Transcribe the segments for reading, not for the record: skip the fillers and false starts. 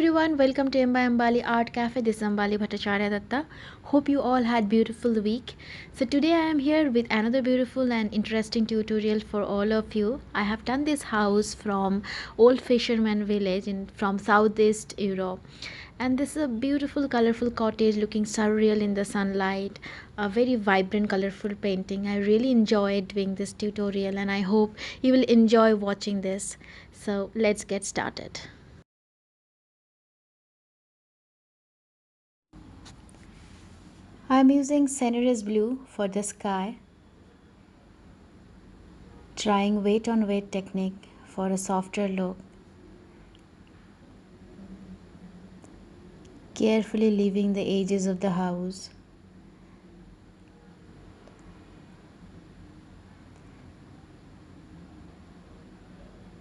everyone, welcome to Ambbali Art Cafe. This is Ambbali Bhattacharya Datta. Hope you all had beautiful week. So today I am here with another beautiful and interesting tutorial for all of you. I have done this house from old Fisherman Village from Southeast Europe. And this is a beautiful colorful cottage looking surreal in the sunlight. A very vibrant colorful painting. I really enjoyed doing this tutorial and I hope you will enjoy watching this. So let's get started. I'm using Cenerous Blue for the sky, trying weight on weight technique for a softer look, carefully leaving the edges of the house.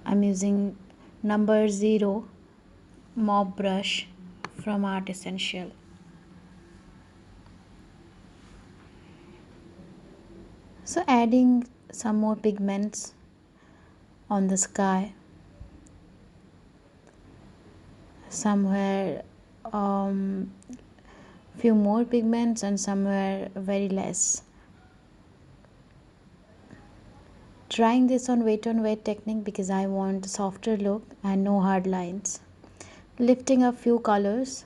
I'm using number 0 mop brush from Art Essential. So adding some more pigments on the sky, somewhere few more pigments and somewhere very less. Trying this on weight technique because I want a softer look and no hard lines. Lifting up few colors,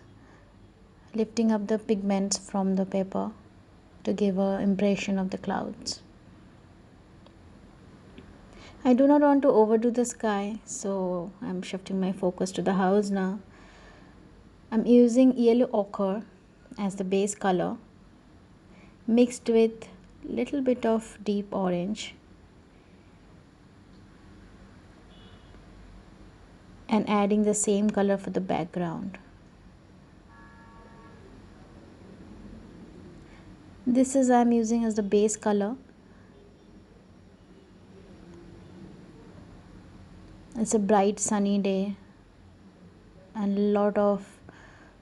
lifting up the pigments from the paper to give an impression of the clouds. I do not want to overdo the sky, so I'm shifting my focus to the house now. I'm using yellow ochre as the base color, mixed with little bit of deep orange and adding the same color for the background. This is I'm using as the base color. It's a bright sunny day and a lot of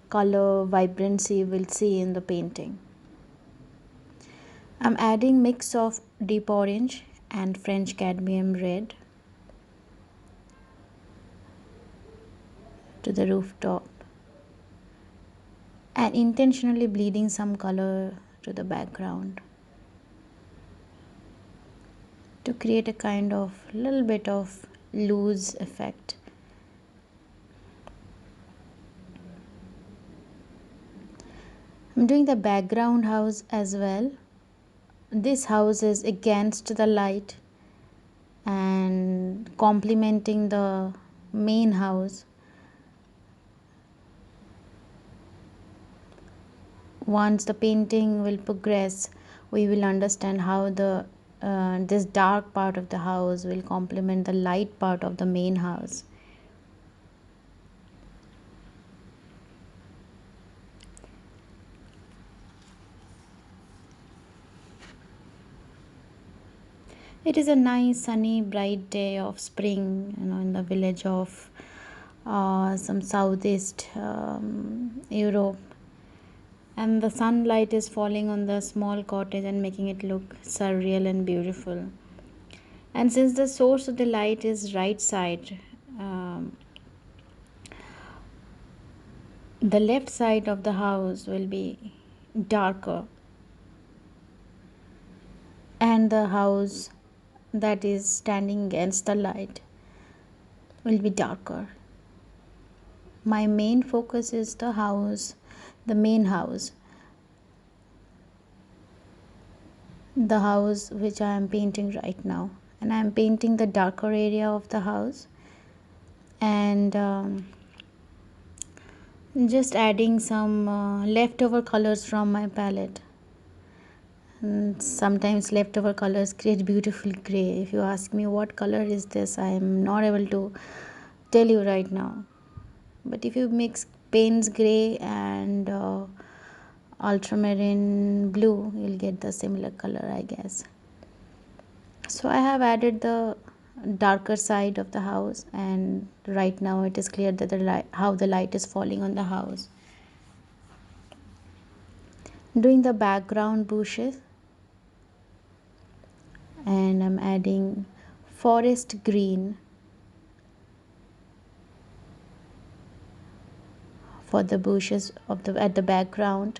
color vibrancy you will see in the painting. I'm adding mix of deep orange and French cadmium red to the rooftop and intentionally bleeding some color to the background to create a kind of little bit of loose effect. I'm doing the background house as well. This house is against the light and complementing the main house. Once the painting will progress, we will understand how this dark part of the house will complement the light part of the main house. It is a nice sunny bright day of spring, in the village of some southeast Europe, and the sunlight is falling on the small cottage and making it look surreal and beautiful. And since the source of the light is right side, the left side of the house will be darker and the house that is standing against the light will be darker. My main focus is the house, the main house, the house which I am painting right now, and I am painting the darker area of the house and just adding some leftover colors from my palette. And sometimes leftover colors create beautiful gray. If you ask me what color is this, I am not able to tell you right now. But if you mix Payne's gray and ultramarine blue, you'll get the similar color, I guess. So I have added the darker side of the house, and right now it is clear that how the light is falling on the house. Doing the background bushes, and I'm adding forest green for the bushes of the at the background,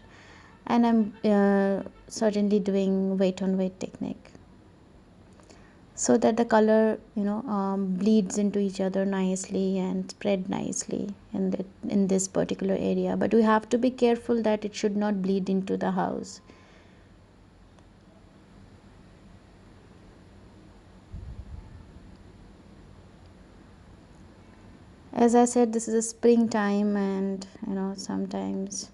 and I'm certainly doing weight on weight technique so that the color bleeds into each other nicely and spread nicely in this particular area. But we have to be careful that it should not bleed into the house. As I said, this is a springtime, and sometimes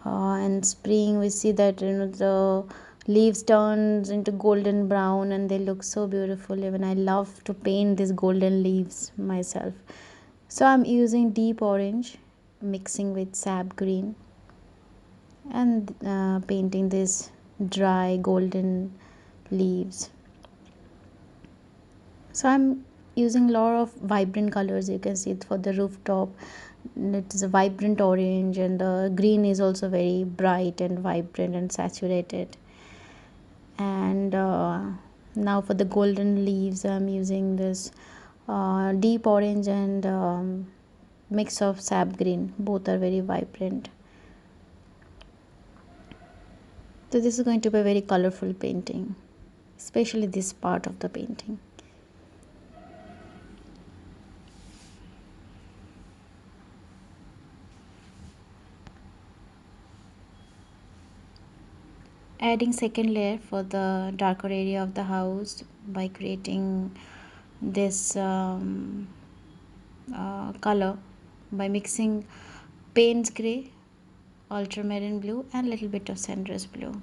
in spring we see that the leaves turns into golden brown and they look so beautiful. Even I love to paint these golden leaves myself. So I'm using deep orange mixing with sap green and painting these dry golden leaves. So I'm using a lot of vibrant colors. You can see it for the rooftop, it's a vibrant orange, and the green is also very bright and vibrant and saturated. And now for the golden leaves I'm using this deep orange and mix of sap green. Both are very vibrant. So this is going to be a very colorful painting, especially this part of the painting. Adding second layer for the darker area of the house by creating this color by mixing Payne's gray, ultramarine blue, and little bit of sunrise blue.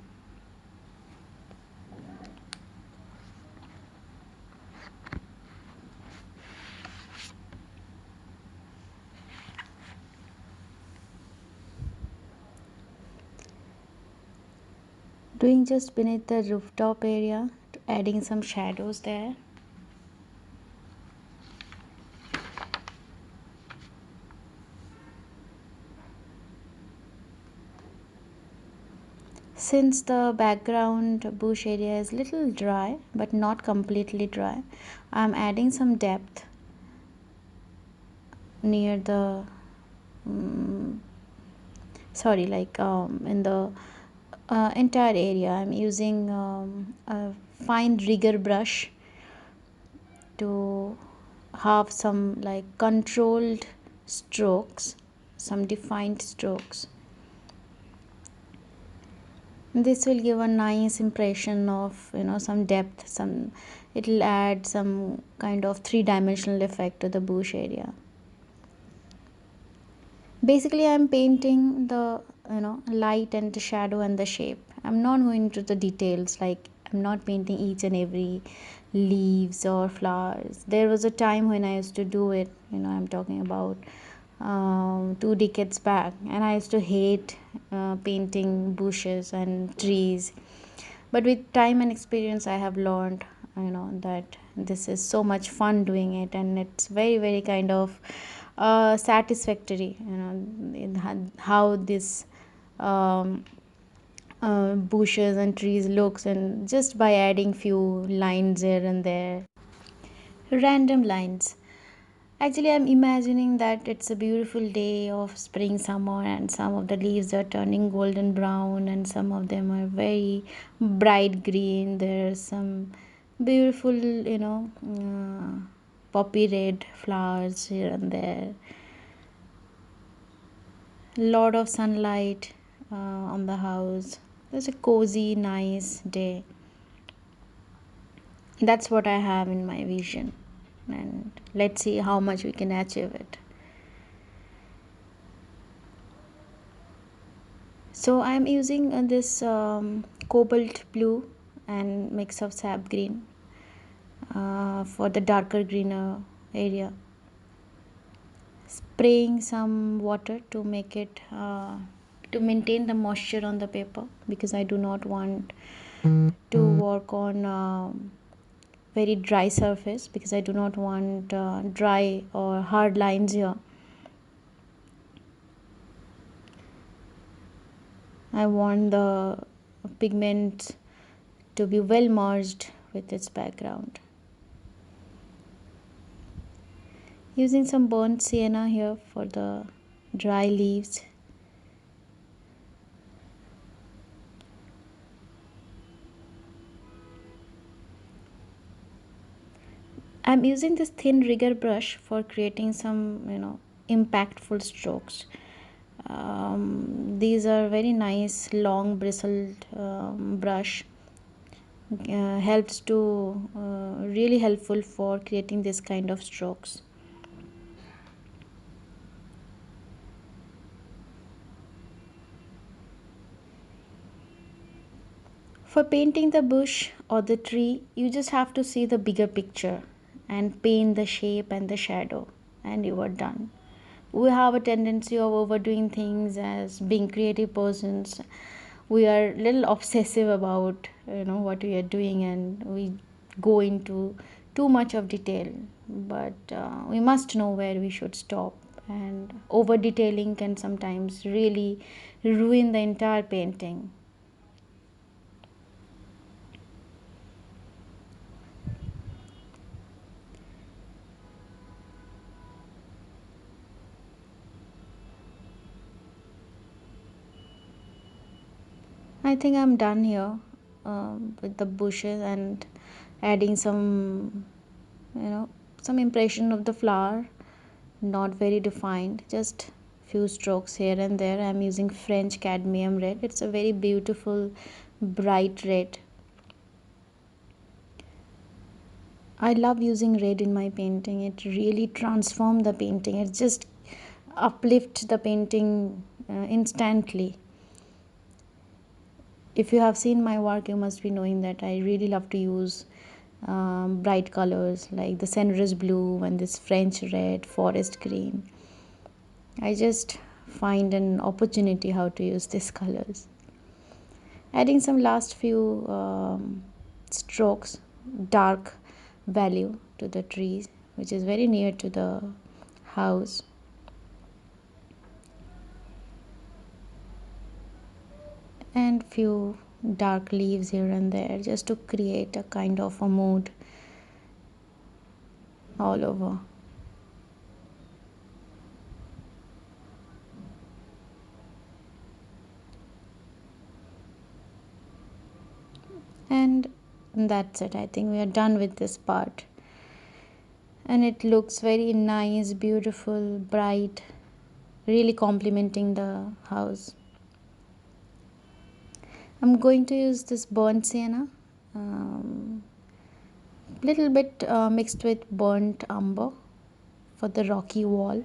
Doing just beneath the rooftop area, adding some shadows there. Since the background bush area is little dry but not completely dry, I'm adding some depth near the in the entire area. I'm using a fine rigger brush to have some controlled strokes, some defined strokes. This will give a nice impression of some depth. It'll add some kind of three-dimensional effect to the bush area. Basically I'm painting the light and the shadow and the shape. I'm not going into the details, like I'm not painting each and every leaves or flowers. There was a time when I used to do it, I'm talking about 2 decades back, and I used to hate painting bushes and trees. But with time and experience I have learned that this is so much fun doing it, and it's very very kind of satisfactory in how this bushes and trees looks, and just by adding few lines here and there, random lines. Actually, I'm imagining that it's a beautiful day of spring, summer, and some of the leaves are turning golden brown, and some of them are very bright green. There's some beautiful, poppy red flowers here and there. Lot of sunlight on the house. It's a cozy, nice day. That's what I have in my vision, and let's see how much we can achieve it. So I'm using this cobalt blue and mix of sap green for the darker greener area. Spraying some water to make it to maintain the moisture on the paper, because I do not want to work on very dry surface, because I do not want dry or hard lines here. I want the pigment to be well merged with its background. Using some burnt sienna here for the dry leaves. I'm using this thin rigger brush for creating some, impactful strokes. These are very nice, long bristled brush. Helps to really helpful for creating this kind of strokes. For painting the bush or the tree, you just have to see the bigger picture and paint the shape and the shadow, and you are done. We have a tendency of overdoing things as being creative persons. We are a little obsessive about what we are doing, and we go into too much of detail. But we must know where we should stop. And over detailing can sometimes really ruin the entire painting. I think I'm done here with the bushes and adding you know, some impression of the flower, not very defined, just few strokes here and there. I'm using French cadmium red. It's a very beautiful, bright red. I love using red in my painting. It really transforms the painting. It just uplifts the painting instantly. If you have seen my work, you must be knowing that I really love to use bright colors like the cerise blue and this French red, forest green. I just find an opportunity how to use these colors. Adding some last few strokes, dark value to the trees, which is very near to the house. And few dark leaves here and there just to create a kind of a mood all over. And that's it. I think we are done with this part, and it looks very nice, beautiful, bright, really complementing the house. I'm going to use this burnt sienna, little bit mixed with burnt umber for the rocky wall,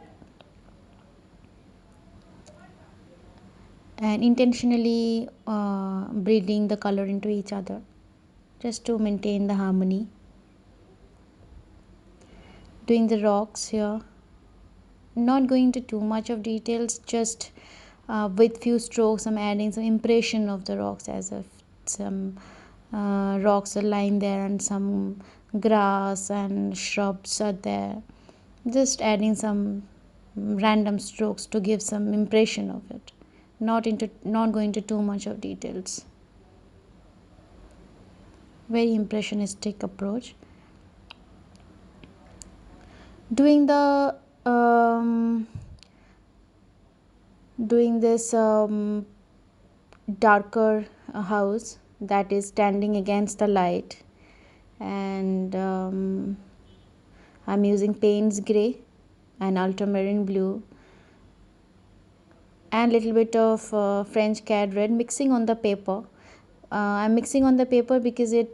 and intentionally breeding the color into each other just to maintain the harmony. Doing the rocks here, not going into too much of details, just with few strokes I'm adding some impression of the rocks, as if some rocks are lying there and some grass and shrubs are there, just adding some random strokes to give some impression of it, not going into too much of details. Very impressionistic approach. Doing the doing this darker house that is standing against the light, and I'm using Payne's gray and ultramarine blue and little bit of French cad red mixing on the paper. I'm mixing on the paper because it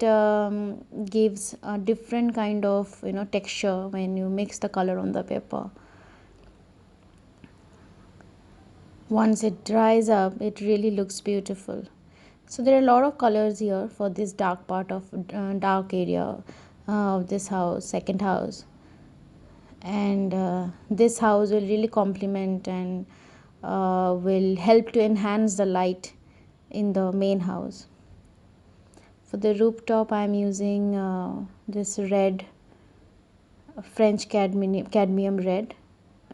gives a different kind of texture when you mix the color on the paper. Once it dries up, it really looks beautiful. So there are a lot of colors here for this dark part of dark area of this house, second house, and this house will really complement and will help to enhance the light in the main house. For the rooftop, I am using this red, French cadmium red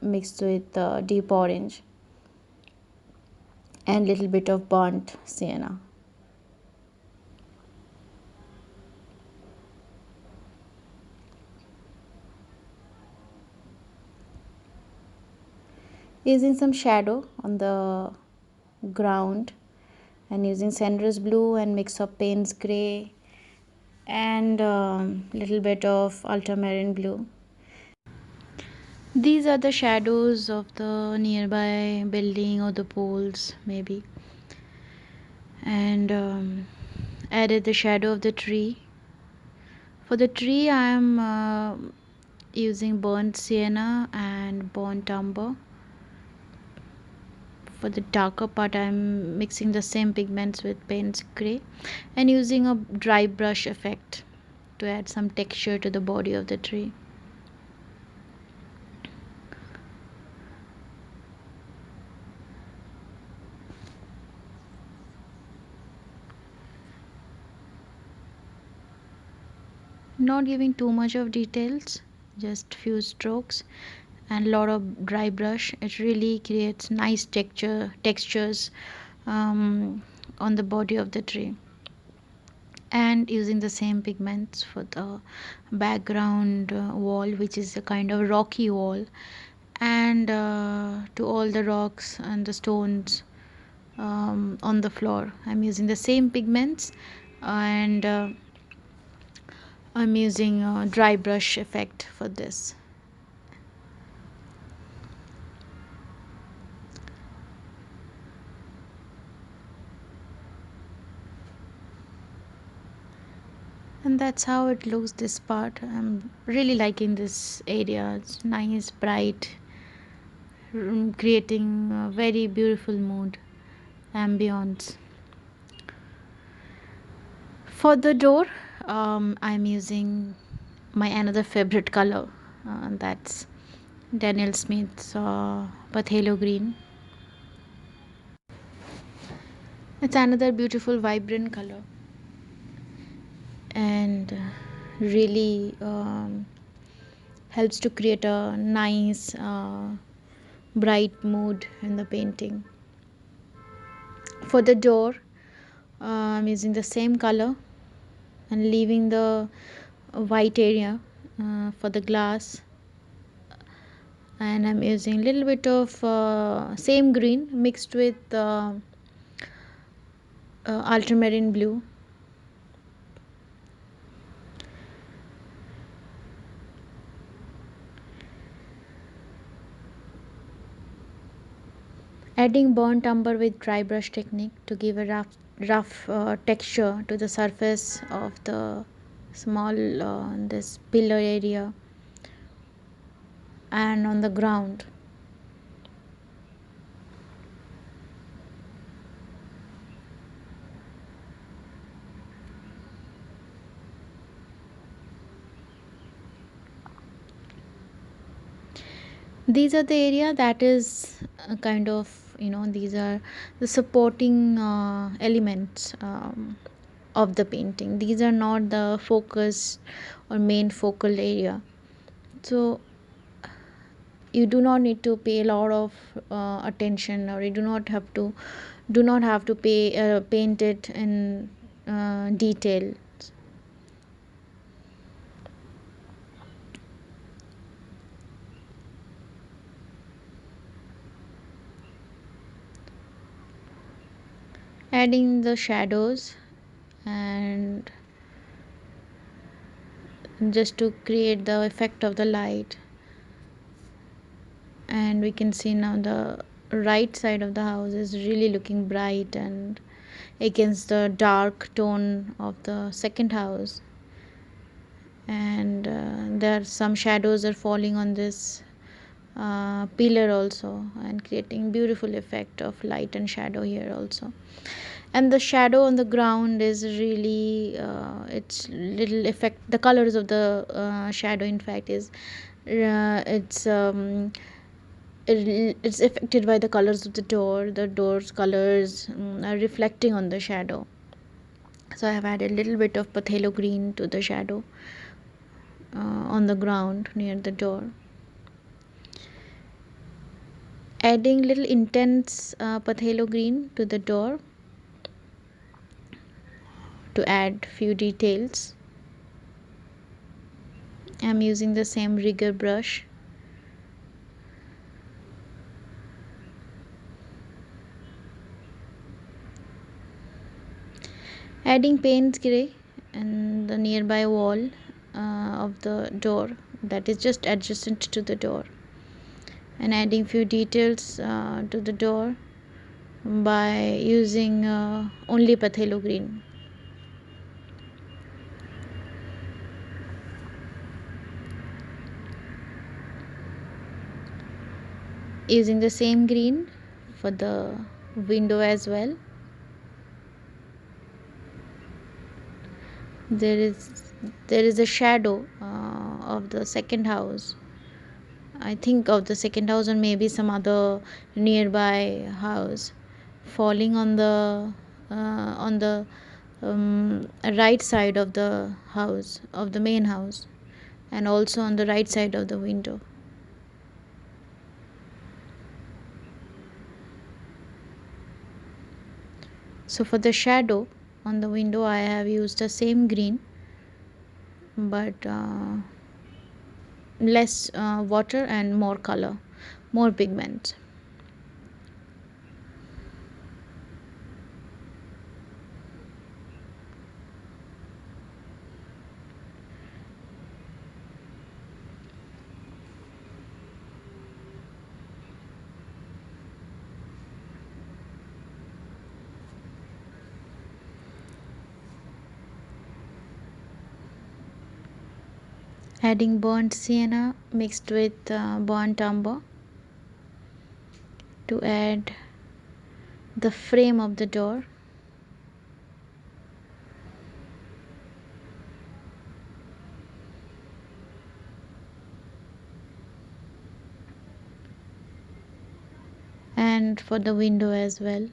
mixed with deep orange and little bit of burnt sienna. Using some shadow on the ground and using Sender's blue and mix of Payne's gray and little bit of ultramarine blue. These are the shadows of the nearby building or the poles maybe, and added the shadow of the tree. For the tree I am using burnt sienna and burnt umber. For the darker part I'm mixing the same pigments with Payne's gray and using a dry brush effect to add some texture to the body of the tree. Not giving too much of details, just few strokes and lot of dry brush. It really creates nice textures on the body of the tree. And using the same pigments for the background wall, which is a kind of rocky wall, and to all the rocks and the stones on the floor I'm using the same pigments, and I'm using a dry brush effect for this. And that's how it looks, this part. I'm really liking this area. It's nice, bright, creating a very beautiful mood, ambience. For the door I'm using my another favorite color, that's Daniel Smith's Pathelo green. It's another beautiful vibrant color, and really helps to create a nice bright mood in the painting. For the door I'm using the same color and leaving the white area for the glass, and I'm using a little bit of same green mixed with ultramarine blue. Adding burnt umber with dry brush technique to give a rough texture to the surface of the small this pillar area and on the ground. These are the area that is kind of, these are the supporting elements of the painting. These are not the focus or main focal area, so you do not need to pay a lot of attention, or you do not have to pay paint it in detail. Adding the shadows and just to create the effect of the light, and we can see now the right side of the house is really looking bright and against the dark tone of the second house, and there are some shadows are falling on this pillar also and creating beautiful effect of light and shadow here also. And the shadow on the ground is really it's little effect, the colors of the shadow in fact is it's affected by the colors of the door. The door's colors are reflecting on the shadow, so I have added a little bit of Pathelo green to the shadow on the ground near the door, adding little intense Pathelo green to the door to add few details. I'm using the same rigger brush Adding paint grey and the nearby wall of the door that is just adjacent to the door, and adding few details to the door by using only phthalo green. Using the same green for the window as well. There is a shadow of the second house, I think of the second house, or maybe some other nearby house, falling on the right side of the house, of the main house, and also on the right side of the window. So for the shadow on the window I have used the same green, but less water and more color, more pigment. Adding burnt sienna mixed with burnt umber to add the frame of the door. And for the window as well.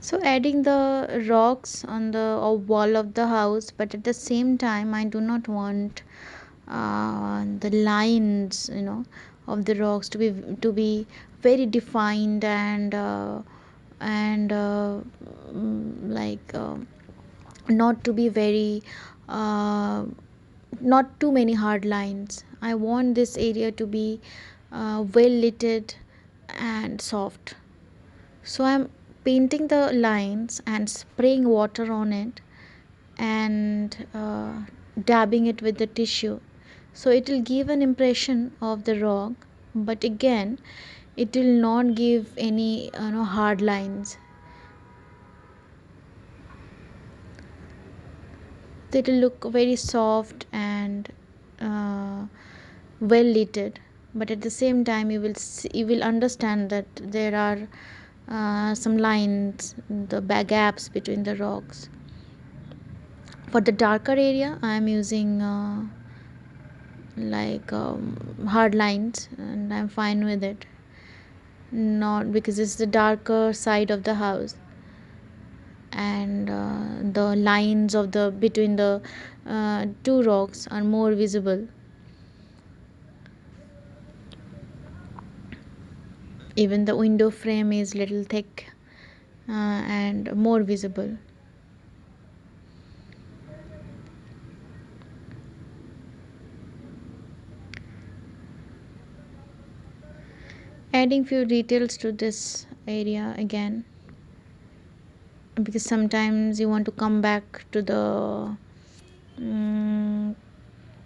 So adding the rocks on the wall of the house, but at the same time I do not want the lines, of the rocks to be very defined and like not to be very not too many hard lines. I want this area to be well lit and soft. So I'm painting the lines and spraying water on it, and dabbing it with the tissue, so it will give an impression of the rock, but again it will not give any hard lines. It will look very soft and well lit, but at the same time you will understand that there are some lines, the gaps between the rocks. For the darker area I am using hard lines, and I'm fine with it, not because it's the darker side of the house, and the lines of the between the two rocks are more visible. Even the window frame is little thick and more visible. Adding few details to this area again, because sometimes you want to come back to the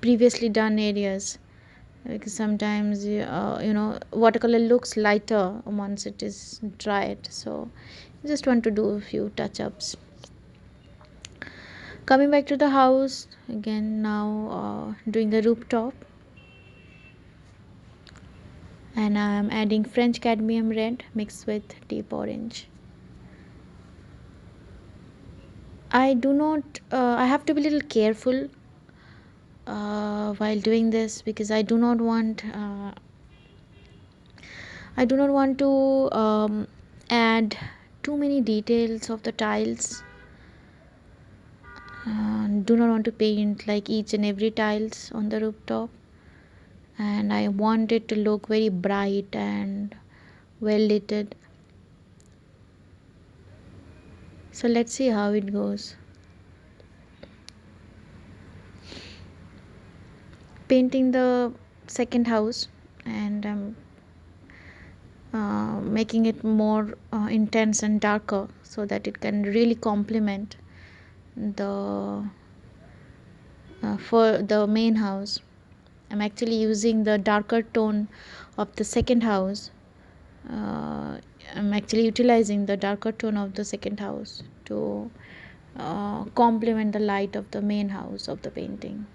previously done areas, because sometimes watercolor looks lighter once it is dried, so you just want to do a few touch-ups. Coming back to the house again now, doing the rooftop, and I am adding French cadmium red mixed with deep orange. I do not I have to be a little careful while doing this, because I do not want to add too many details of the tiles. Do not want to paint like each and every tiles on the rooftop, and I want it to look very bright and well lit. So let's see how it goes. painting the second house, and I'm making it more intense and darker so that it can really complement the for the main house. I'm actually using the darker tone of the second house. I'm actually utilizing the darker tone of the second house to complement the light of the main house of the painting.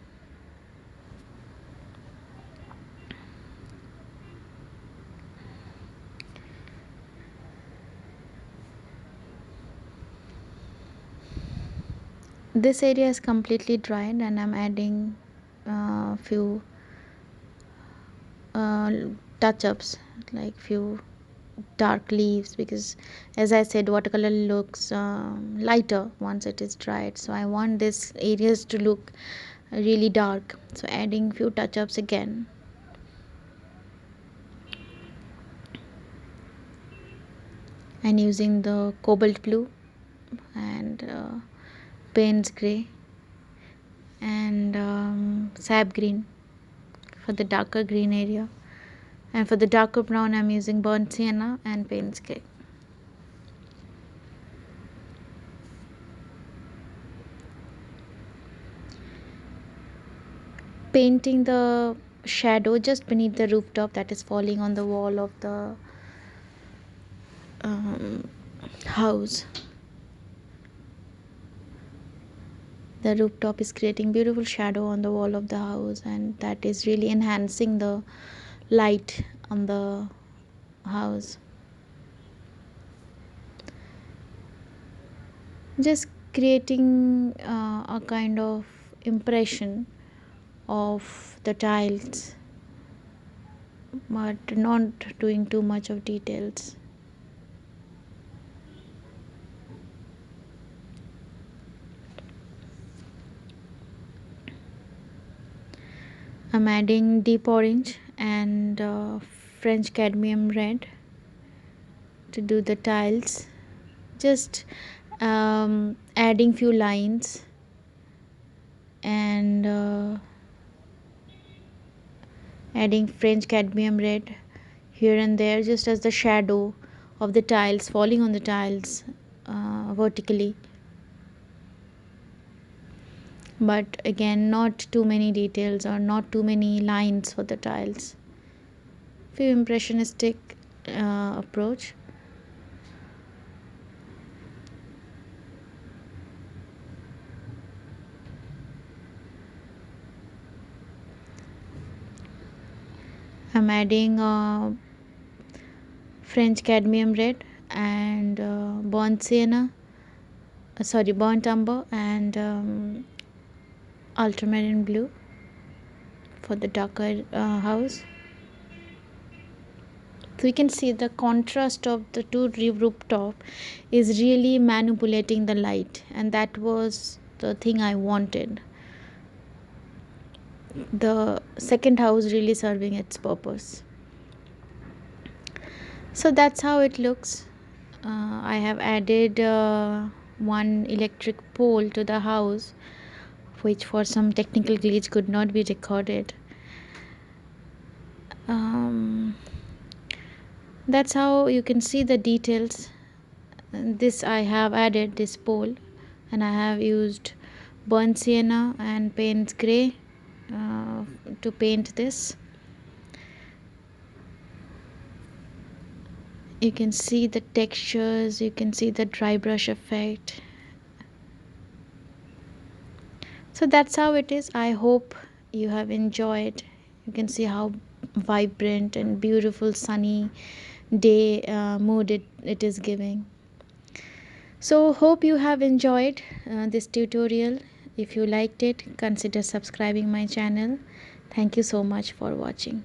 This area is completely dried, and I'm adding few touch-ups, like few dark leaves, because as I said, watercolor looks lighter once it is dried, so I want this areas to look really dark, so adding few touch-ups again. And using the cobalt blue and Payne's gray and sap green for the darker green area, and for the darker brown I'm using burnt sienna and Payne's gray. Painting the shadow just beneath the rooftop that is falling on the wall of the house. The rooftop is creating beautiful shadow on the wall of the house, and that is really enhancing the light on the house. Just creating a kind of impression of the tiles, but not doing too much of details. I'm adding deep orange and French cadmium red to do the tiles. Just adding few lines and adding French cadmium red here and there, just as the shadow of the tiles falling on the tiles vertically, but again not too many details or not too many lines for the tiles. Few impressionistic approach. I'm adding French cadmium red and burnt sienna, burnt umber and ultramarine blue for the darker house. So you can see the contrast of the two rooftop is really manipulating the light, and that was the thing I wanted. The second house really serving its purpose. So that's how it looks. I have added one electric pole to the house, which for some technical glitch could not be recorded. That's how you can see the details. This I have added this pole, and I have used burnt sienna and Payne's gray to paint this. You can see the textures, you can see the dry brush effect. So that's how it is. I hope you have enjoyed. You can see how vibrant and beautiful sunny day mood it is giving. So hope you have enjoyed this tutorial. If you liked it, consider subscribing my channel. Thank you so much for watching.